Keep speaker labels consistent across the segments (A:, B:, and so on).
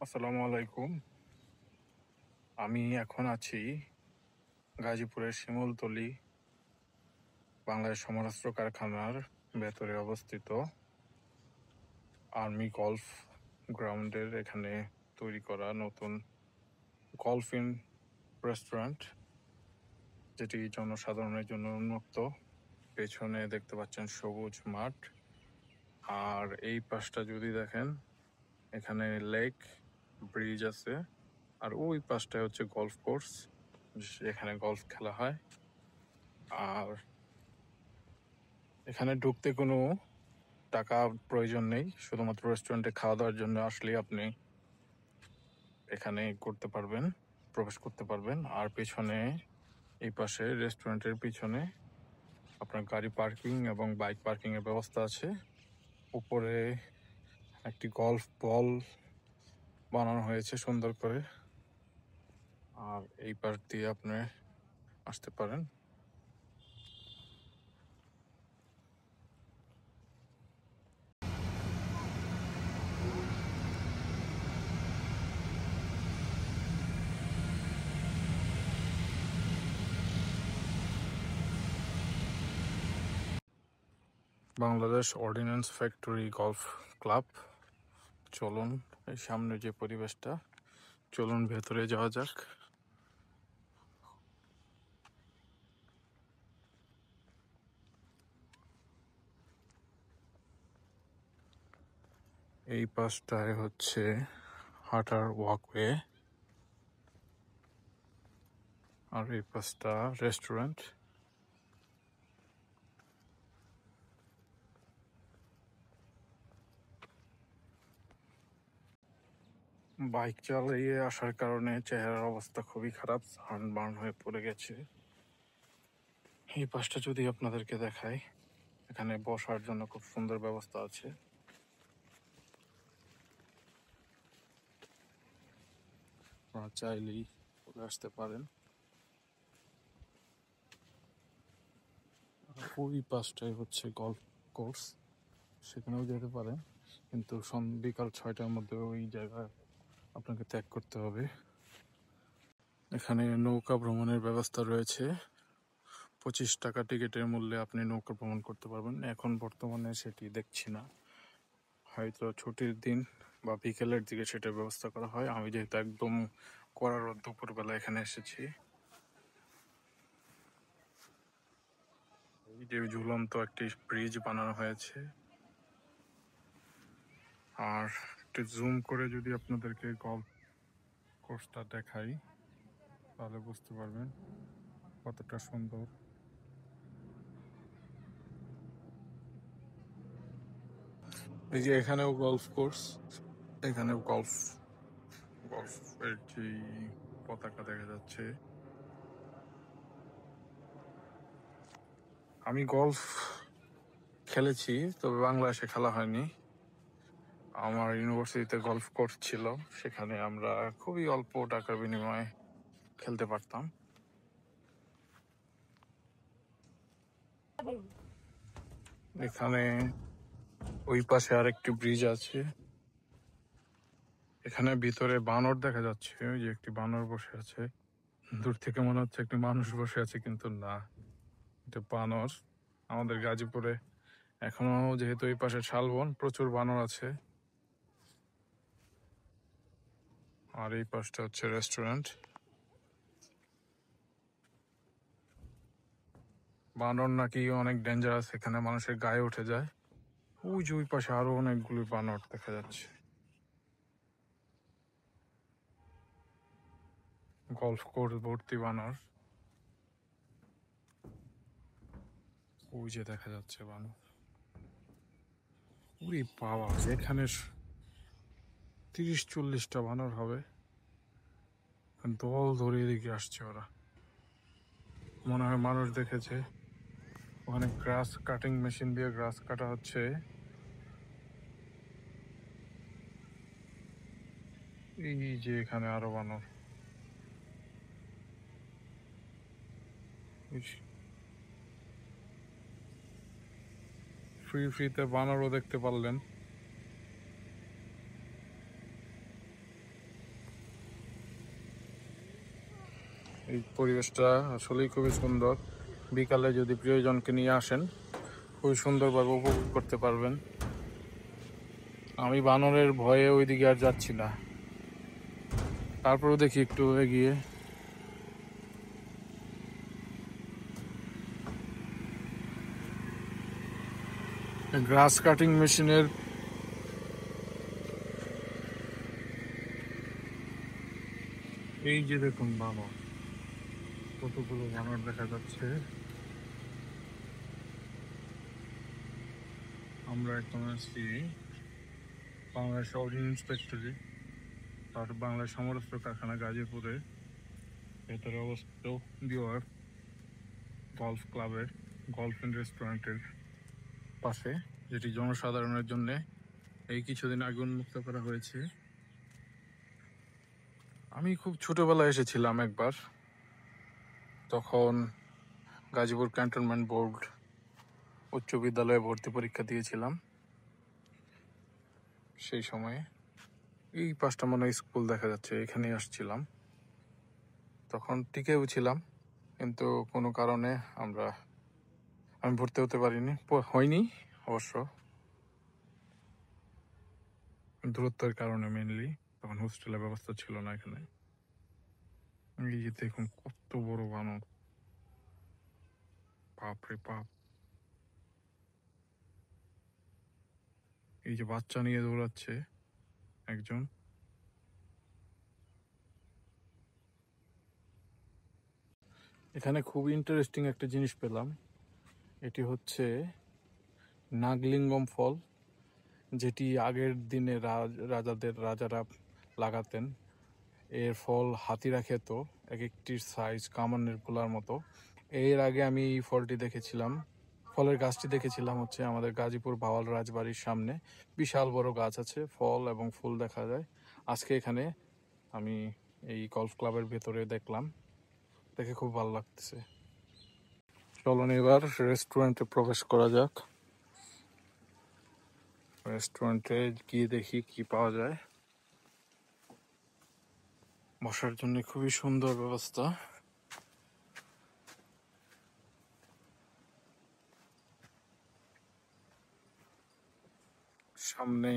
A: আসসালামু আলাইকুম। আমি এখন আছি গাজীপুরের শিমুলতলি বাংলাদেশ সমরাস্ত্র কারখানার ভেতরে অবস্থিত আর্মি গলফ গ্রাউন্ডের এখানে তৈরি করা নতুন গলফ ইন রেস্টুরেন্ট, যেটি জনসাধারণের জন্য উন্মুক্ত। পেছনে দেখতে পাচ্ছেন সবুজ মাঠ, আর এই পাশটা যদি দেখেন এখানে লেক ব্রিজ আছে, আর ওই পাশটায় হচ্ছে গলফ কোর্স, এখানে গলফ খেলা হয়। আর এখানে ঢুকতে কোনো টাকা প্রয়োজন নেই, শুধুমাত্র রেস্টুরেন্টে খাওয়া দাওয়ার জন্য আসলে আপনি এখানে করতে পারবেন, প্রবেশ করতে পারবেন। আর পেছনে এই পাশে রেস্টুরেন্টের পিছনে আপনার গাড়ি পার্কিং এবং বাইক পার্কিং এর ব্যবস্থা আছে। উপরে একটি গলফ বল বানানো হয়েছে সুন্দর করে, আর এই পাশ দিয়ে আপনি আসতে পারেন। Bangladesh ordinance factory golf club. চলুন, এই সামনে যে পরিবেশটা, চলুন ভেতরে যাওয়া যাক। এই পাশটায় হচ্ছে হাঁটার ওয়াকওয়ে, আর এই পাশটা রেস্টুরেন্ট। বাইক চালিয়ে আসার কারণে চেহারার অবস্থা খুবই খারাপ, সানবার্ন হয়ে পড়ে গেছে। এই পাশটা যদি আপনাদেরকে দেখাই, এখানে বসার জন্য খুব সুন্দর ব্যবস্থা আছে। আপনারা চাইলেই চলে আসতে পারেন। ওই পাশটাই হচ্ছে গলফ কোর্স, সেখানেও যেতে পারেন, কিন্তু বিকাল 6টার মধ্যে ওই জায়গায় আপনাকে ত্যাগ করতে হবে। এখানে নৌকা ভ্রমণের ব্যবস্থা রয়েছে। 25 টাকা টিকিটের মূল্যে আপনি নৌকা ভ্রমণ করতে পারবেন। এখন বর্তমানে সেটি দেখছি না, হয়তো ছুটির দিন বা বিকেলের দিকে সেটার ব্যবস্থা করা হয়। আমি যেহেতু একদম কড়া রোদ দুপুরবেলা এখানে এসেছি। এই যে ঝুলন্ত একটি ব্রিজ বানানো হয়েছে, আর একটু জুম করে যদি আপনাদেরকে গল্ফ কোর্সটা দেখাই তাহলে বুঝতে পারবেন কতটা সুন্দর। এই যে এখানেও গলফ কোর্স, এখানেও গলফের যে পতাকা দেখা যাচ্ছে। আমি গলফ খেলেছি, তবে বাংলাদেশে খেলা হয়নি। আমার ইউনিভার্সিটিতে গলফ কোর্স ছিল, সেখানে আমরা খুবই অল্প টাকার বিনিময়ে খেলতে পারতাম। এখানে ওই পাশে আরেকটি ব্রিজ আছে। এখানে ভিতরে বানর দেখা যাচ্ছে, ওই যে একটি বানর বসে আছে। দূর থেকে মনে হচ্ছে একটি মানুষ বসে আছে, কিন্তু না, এটা বানর। আমাদের গাজীপুরে এখনো যেহেতু এই পাশে শালবন, প্রচুর বানর আছে। আর এই পাশটা হচ্ছে রেস্টুরেন্ট। বানর নাকি অনেক ডেঞ্জারাস, এখানে মানুষের গায়ে উঠে যায়। ওই যে ওই পাশে আরো অনেকগুলি বানর দেখা যাচ্ছে। গলফ কোর্স ভর্তি বানর, ওই যে দেখা যাচ্ছে বানর। ওরে বাবা, এখানে 30-40টা বানর হবে, দল ধরে এদিকে আসছে ওরা। মনে হয় মানুষ দেখেছে। ওখানে গ্রাস কাটিং মেশিন দিয়ে গ্রাস কাটা হচ্ছে। এই যে এখানে আরো বানর। ফ্রিতে বানরও দেখতে পারলেন। এই পরিবেশটা আসলেই খুবই সুন্দর। বিকালে যদি প্রিয়জনকে নিয়ে আসেন খুবই সুন্দরভাবে উপভোগ করতে পারবেন। আমি বানরের ভয়ে ওইদিকে আর যাচ্ছি না, তারপরেও দেখি একটু এগিয়ে। গ্রাস কাটিং মেশিনের এই যে দেখুন বানর, কতগুলো বানর দেখা যাচ্ছে। আমরা এখন আছি বাংলাদেশ অর্ডিন্যান্স ফ্যাক্টরি আর বাংলাদেশ সমরাস্ত্র কারখানা গাজীপুরে ভেতরে অবস্থিত বিওয়ার গলফ ক্লাবের গলফ অ্যান্ড রেস্টুরেন্টের পাশে, যেটি জনসাধারণের জন্য এই কিছুদিন আগে উন্মুক্ত করা হয়েছে। আমি খুব ছোটবেলায় এসেছিলাম একবার, তখন গাজীপুর ক্যান্টনমেন্ট বোর্ড উচ্চ বিদ্যালয়ে ভর্তি পরীক্ষা দিয়েছিলাম। সেই সময়ে এই পাঁচটা মনে হয় স্কুল দেখা যাচ্ছে, এখানেই আসছিলাম। তখন টিকেও ছিলাম, কিন্তু কোনো কারণে আমি ভর্তি হতে পারিনি, হয়নি অবশ্য, দূরত্বের কারণে মেনলি। তখন হোস্টেলের ব্যবস্থা ছিল না এখানে। এই যে দেখুন কত বড় বানর, বাপরে বাপ। এই যে বাচ্চা নিয়ে দৌড়াচ্ছে একজন। এখানে খুব ইন্টারেস্টিং একটা জিনিস পেলাম, এটি হচ্ছে নাগলিঙ্গম ফল, যেটি আগের দিনে রাজারা লাগাতেন। এর ফল হাতিরা খেত, এক একটির সাইজ কামানের গোলার মতো। এর আগে আমি এই ফলটি দেখেছিলাম, ফলের গাছটি দেখেছিলাম হচ্ছে আমাদের গাজীপুর ভাওয়াল রাজবাড়ির সামনে। বিশাল বড় গাছ আছে, ফল এবং ফুল দেখা যায়। আজকে এখানে আমি এই গলফ ক্লাবের ভেতরে দেখলাম, দেখে খুব ভালো লাগতেছে। চলুন এবার রেস্টুরেন্টে প্রবেশ করা যাক। রেস্টুরেন্টে গিয়ে দেখি কি পাওয়া যায়। বসার জন্য খুবই সুন্দর ব্যবস্থা। সামনে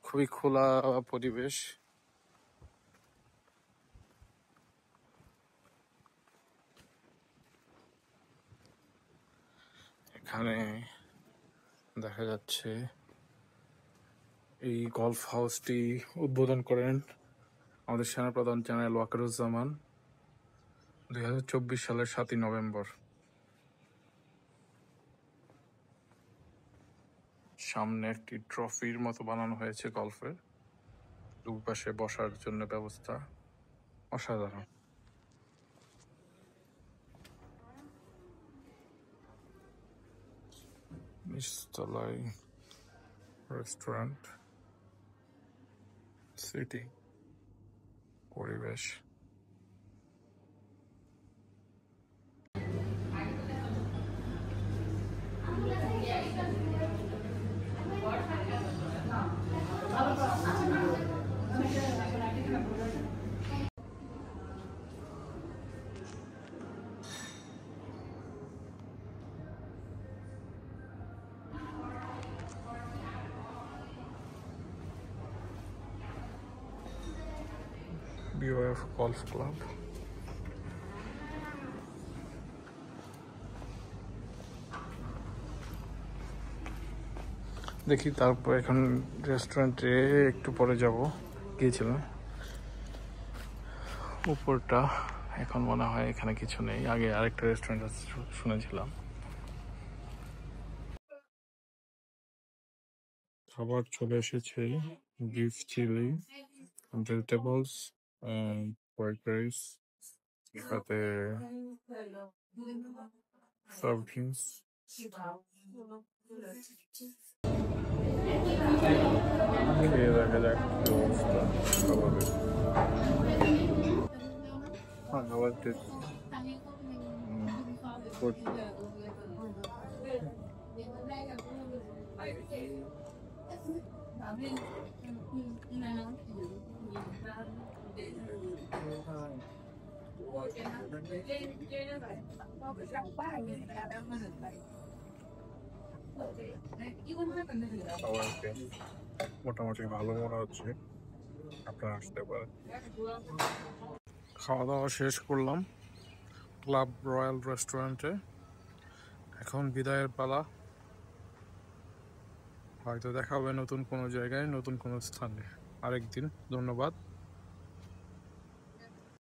A: খুবই খোলা পরিবেশ। এখানে দেখা যাচ্ছে এই গলফ হাউসটি উদ্বোধন করেন আমাদের সেনাপ্রধান জেনারেল ওয়াকারুজ্জামান 2024 সালের 7ই নভেম্বর। সামনে একটি ট্রফির মতো বানানো হয়েছে গলফের, দুপাশে বসার জন্য ব্যবস্থা, অসাধারণ। নিচতলায় রেস্টুরেন্ট, সিটি পরিবেশ। BOF golf club. দেখি তারপর এখন রেস্টুরেন্টে একটু পরে যাব, গিয়েছিলাম উপরটা। এখন মনে হয় এখানে কিছু নেই, আগে আরেকটা রেস্টুরেন্ট আছে শুনেছিলাম। খাবার চলে এসেছে, beef chilli, vegetables, white rice, সাথে সফট ড্রিঙ্কস। খেয়ে দেখা যাক কি অবস্থা খাবারের। হ্যাঁ, খাবার টেস্ট সবাইকে মোটামুটি ভালো মনে হচ্ছে, আপনারা আসতে পারেন। খাওয়া দাওয়া শেষ করলাম ক্লাব রয়্যাল রেস্টুরেন্টে। এখন বিদায়ের পালা। হয়তো দেখা হবে নতুন কোনো জায়গায়, নতুন কোনো স্থানে আরেকদিন। ধন্যবাদ।